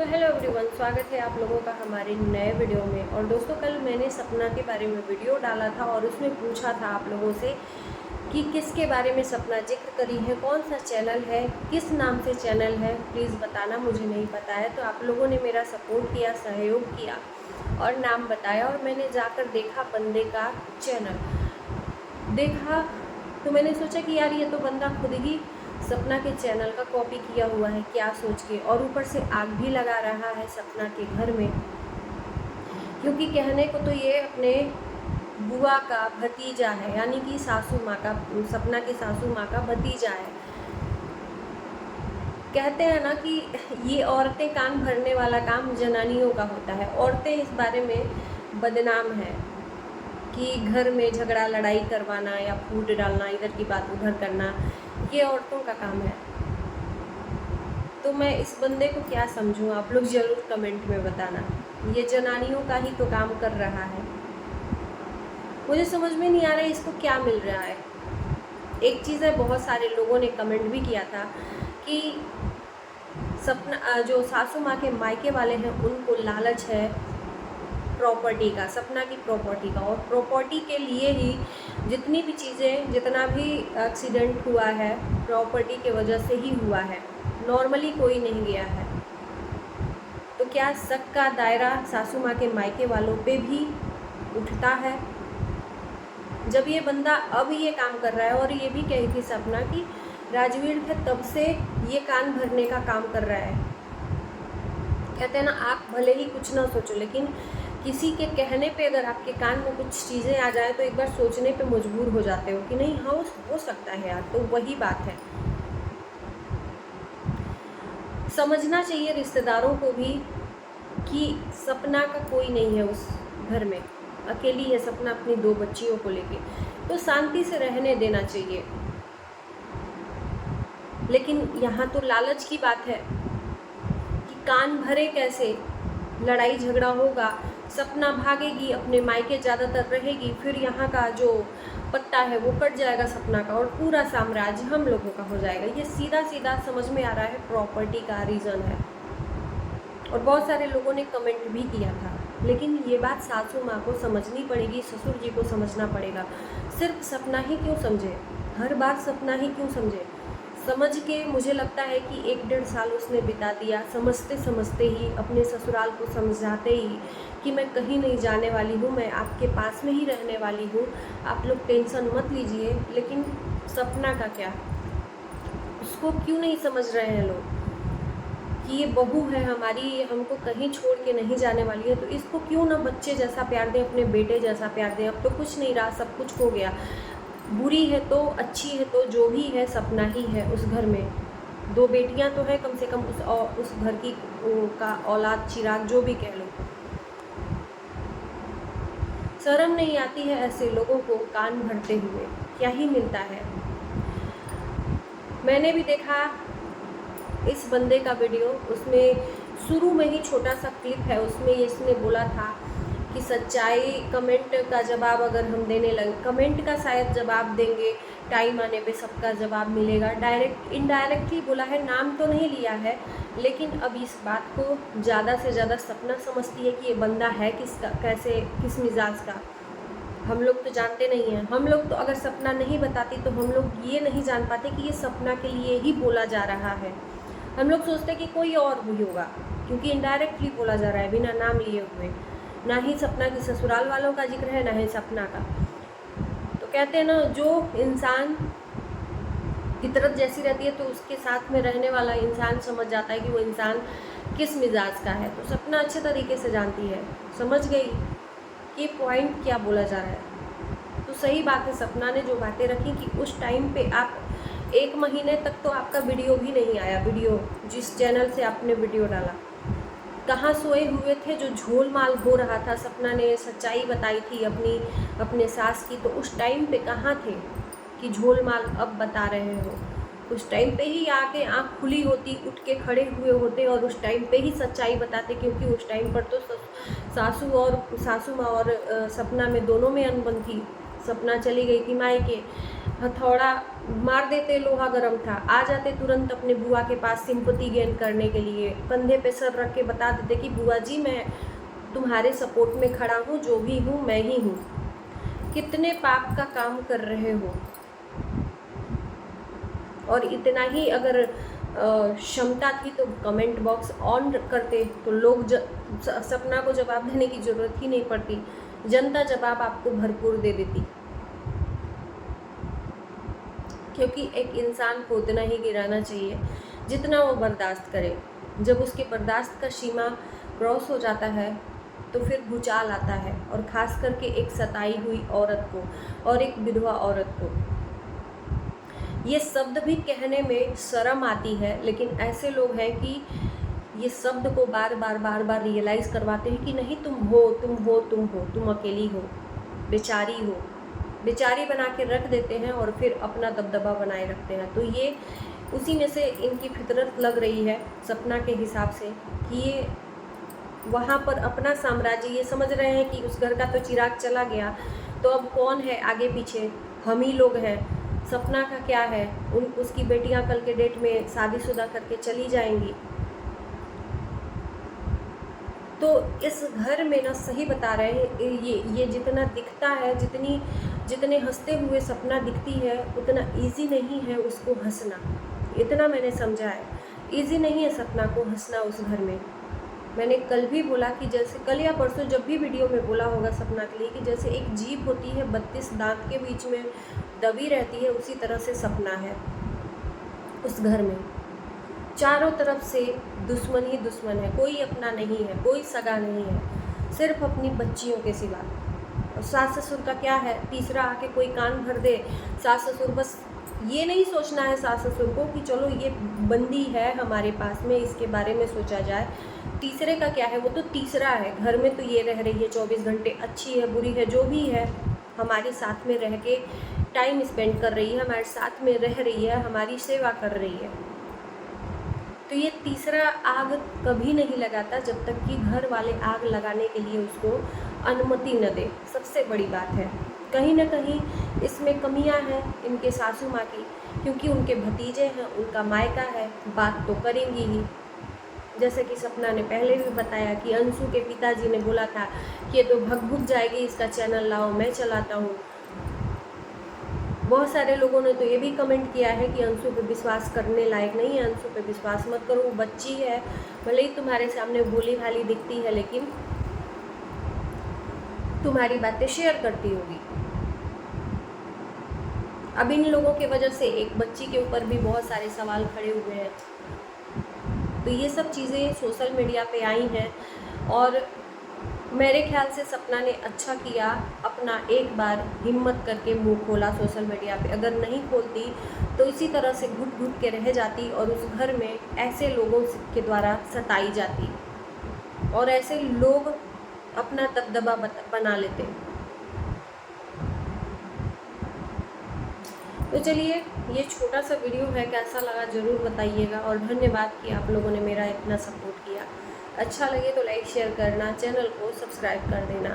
तो hello everyone, स्वागत है आप लोगों का हमारे नए वीडियो में। और दोस्तों, कल मैंने सपना के बारे में वीडियो डाला था और उसमें पूछा था आप लोगों से कि किसके बारे में सपना जिक्र करी है, कौन सा चैनल है, किस नाम से चैनल है, प्लीज़ बताना, मुझे नहीं पता है। तो आप लोगों ने मेरा सपोर्ट किया, सहयोग किया और नाम बताया। और मैंने जाकर देखा बंदे का चैनल, देखा तो मैंने सोचा कि यार ये तो बंदा खुद ही सपना के चैनल का कॉपी किया हुआ है, क्या सोच के, और ऊपर से आग भी लगा रहा है सपना के घर में। क्योंकि कहने को तो ये अपने बुआ का भतीजा है, यानी कि सासू माँ का, सपना की सासू माँ का भतीजा है। कहते हैं ना कि ये औरतें कान भरने वाला काम जनानियों का होता है। औरतें इस बारे में बदनाम है कि घर में झगड़ा लड़ाई करवाना या फूट डालना, इधर की बात उधर करना, ये औरतों का काम है। तो मैं इस बंदे को क्या समझूं, आप लोग ज़रूर कमेंट में बताना। ये जनानियों का ही तो काम कर रहा है। मुझे समझ में नहीं आ रहा है इसको क्या मिल रहा है। एक चीज़ है, बहुत सारे लोगों ने कमेंट भी किया था कि सपना जो सासू माँ के मायके वाले हैं उनको लालच है प्रॉपर्टी का, सपना की प्रॉपर्टी का, और प्रॉपर्टी के लिए ही जितनी भी चीज़ें, जितना भी एक्सीडेंट हुआ है प्रॉपर्टी के वजह से ही हुआ है, नॉर्मली कोई नहीं गया है। तो क्या शक का दायरा सासू माँ के मायके वालों पे भी उठता है? जब ये बंदा अब ये काम कर रहा है, और ये भी कही थी सपना कि राजवीर थे तब से ये कान भरने का काम कर रहा है। कहते हैं ना, आप भले ही कुछ ना सोचो, लेकिन किसी के कहने पे अगर आपके कान में कुछ चीज़ें आ जाए तो एक बार सोचने पे मजबूर हो जाते हो कि नहीं, हाँ हो सकता है यार। तो वही बात है, समझना चाहिए रिश्तेदारों को भी कि सपना का कोई नहीं है उस घर में, अकेली है सपना अपनी 2 बच्चियों को लेके। तो शांति से रहने देना चाहिए। लेकिन यहाँ तो लालच की बात है कि कान भरे कैसे, लड़ाई झगड़ा होगा, सपना भागेगी, अपने मायके ज़्यादातर रहेगी, फिर यहाँ का जो पत्ता है वो कट जाएगा सपना का, और पूरा साम्राज्य हम लोगों का हो जाएगा। ये सीधा सीधा समझ में आ रहा है प्रॉपर्टी का रीज़न है। और बहुत सारे लोगों ने कमेंट भी किया था, लेकिन ये बात सासू माँ को समझनी पड़ेगी, ससुर जी को समझना पड़ेगा। सिर्फ सपना ही क्यों समझे, हर बार सपना ही क्यों समझे? समझ के मुझे लगता है कि 1-1.5 साल उसने बिता दिया समझते समझते ही, अपने ससुराल को समझाते ही कि मैं कहीं नहीं जाने वाली हूँ, मैं आपके पास में ही रहने वाली हूँ, आप लोग टेंशन मत लीजिए। लेकिन सपना का क्या, उसको क्यों नहीं समझ रहे हैं लोग कि ये बहू है हमारी, ये हमको कहीं छोड़ के नहीं जाने वाली है। तो इसको क्यों ना बच्चे जैसा प्यार दें, अपने बेटे जैसा प्यार दें। अब तो कुछ नहीं रहा, सब कुछ हो गया। बुरी है तो अच्छी है तो जो भी है सपना ही है उस घर में। 2 बेटियां तो है कम से कम उस घर की का औलाद, चिराग, जो भी कह लो। शर्म नहीं आती है ऐसे लोगों को कान भरते हुए? क्या ही मिलता है। मैंने भी देखा इस बंदे का वीडियो, उसमें शुरू में ही छोटा सा क्लिप है, उसमें इसने बोला था कि सच्चाई, कमेंट का जवाब अगर हम देने लगे, कमेंट का शायद जवाब देंगे, टाइम आने पे सबका जवाब मिलेगा। डायरेक्ट इनडायरेक्टली बोला है, नाम तो नहीं लिया है, लेकिन अब इस बात को ज़्यादा से ज़्यादा सपना समझती है कि ये बंदा है किसका, कैसे, किस मिजाज का। हम लोग तो जानते नहीं हैं। हम लोग तो अगर सपना नहीं बताती तो हम लोग ये नहीं जान पाते कि ये सपना के लिए ही बोला जा रहा है। हम लोग सोचते कि कोई और भी होगा, क्योंकि इनडायरेक्टली बोला जा रहा है बिना नाम लिए हुए। ना ही सपना की ससुराल वालों का जिक्र है, ना ही सपना का। तो कहते हैं ना, जो इंसान फितरत जैसी रहती है तो उसके साथ में रहने वाला इंसान समझ जाता है कि वो इंसान किस मिजाज का है। तो सपना अच्छे तरीके से जानती है, समझ गई कि पॉइंट क्या बोला जा रहा है। तो सही बात है, सपना ने जो बातें रखी कि उस टाइम पे आप 1 महीने तक तो आपका वीडियो भी नहीं आया, वीडियो जिस चैनल से आपने वीडियो डाला, कहाँ सोए हुए थे? जो झोलमाल हो रहा था, सपना ने सच्चाई बताई थी अपने सास की, तो उस टाइम पे कहाँ थे कि झोलमाल अब बता रहे हो? उस टाइम पे ही आके आँख खुली होती, उठ के खड़े हुए होते और उस टाइम पे ही सच्चाई बताते, क्योंकि उस टाइम पर तो सासू माँ और सपना में दोनों में अनबन थी। सपना चली गई थी मायके, हथौड़ा मार देते, लोहा गर्म था, आ जाते तुरंत अपने बुआ के पास सिंपैथी गेन करने के लिए, कंधे पे सर रख के बता देते कि बुआ जी मैं तुम्हारे सपोर्ट में खड़ा हूँ, जो भी हूँ मैं ही हूँ। कितने पाप का काम कर रहे हो। और इतना ही अगर क्षमता थी तो कमेंट बॉक्स ऑन करते तो लोग सपना को जवाब देने की ज़रूरत ही नहीं पड़ती, जनता जवाब आपको भरपूर दे देती। क्योंकि एक इंसान को उतना ही गिराना चाहिए जितना वो बर्दाश्त करे। जब उसके बर्दाश्त का सीमा क्रॉस हो जाता है तो फिर भूचाल आता है, और ख़ास करके एक सताई हुई औरत को और एक विधवा औरत को। ये शब्द भी कहने में शर्म आती है, लेकिन ऐसे लोग हैं कि ये शब्द को बार बार रियलाइज़ करवाते हैं कि नहीं, तुम हो, तुम अकेली हो, बेचारी बना के रख देते हैं और फिर अपना दबदबा बनाए रखते हैं। तो ये उसी में से इनकी फितरत लग रही है सपना के हिसाब से कि ये वहाँ पर अपना साम्राज्य, ये समझ रहे हैं कि उस घर का तो चिराग चला गया, तो अब कौन है आगे पीछे, हम ही लोग हैं। सपना का क्या है, उसकी बेटियां कल के डेट में शादीशुदा करके चली जाएंगी। तो इस घर में ना, सही बता रहे हैं, ये जितना दिखता है, जितने हंसते हुए सपना दिखती है, उतना इजी नहीं है उसको हंसना। इतना मैंने समझा है, इजी नहीं है सपना को हंसना उस घर में। मैंने कल भी बोला कि जैसे कल या परसों जब भी वीडियो में बोला होगा सपना के लिए, कि जैसे एक जीभ होती है 32 दांत के बीच में दबी रहती है, उसी तरह से सपना है उस घर में। चारों तरफ से दुश्मन ही दुश्मन है, कोई अपना नहीं है, कोई सगा नहीं है, सिर्फ अपनी बच्चियों के सिवा। और सास ससुर का क्या है, तीसरा आके कोई कान भर दे, सास ससुर बस ये नहीं सोचना है सास ससुर को कि चलो ये बंदी है हमारे पास में, इसके बारे में सोचा जाए। तीसरे का क्या है, वो तो तीसरा है, घर में तो ये रह रही है 24 घंटे, अच्छी है बुरी है जो भी है, हमारे साथ में रह के टाइम स्पेंड कर रही है, हमारे साथ में रह रही है, हमारी सेवा कर रही है। तो ये तीसरा आग कभी नहीं लगाता जब तक कि घर वाले आग लगाने के लिए उसको अनुमति न दे। सबसे बड़ी बात है, कहीं ना कहीं इसमें कमियां हैं इनके सासू माँ की, क्योंकि उनके भतीजे हैं, उनका मायका है, बात तो करेंगी ही। जैसे कि सपना ने पहले भी बताया कि अंशु के पिताजी ने बोला था कि ये तो भग जाएगी, इसका चैनल लाओ मैं चलाता हूँ। बहुत सारे लोगों ने तो ये भी कमेंट किया है कि अंशु पे विश्वास करने लायक नहीं है, अंशु पे विश्वास मत करो, वो बच्ची है, भले ही तुम्हारे सामने भोली भाली दिखती है, लेकिन तुम्हारी बातें शेयर करती होगी। अब इन लोगों के वजह से एक बच्ची के ऊपर भी बहुत सारे सवाल खड़े हुए हैं। तो ये सब चीज़ें सोशल मीडिया पे आई हैं, और मेरे ख्याल से सपना ने अच्छा किया, अपना एक बार हिम्मत करके मुंह खोला सोशल मीडिया पे। अगर नहीं खोलती तो इसी तरह से घुट घुट के रह जाती और उस घर में ऐसे लोगों के द्वारा सताई जाती, और ऐसे लोग अपना दबदबा बना लेते। तो चलिए, ये छोटा सा वीडियो है, कैसा लगा ज़रूर बताइएगा, और धन्यवाद कि आप लोगों ने मेरा इतना सपोर्ट किया। अच्छा लगे तो लाइक शेयर करना, चैनल को सब्सक्राइब कर देना।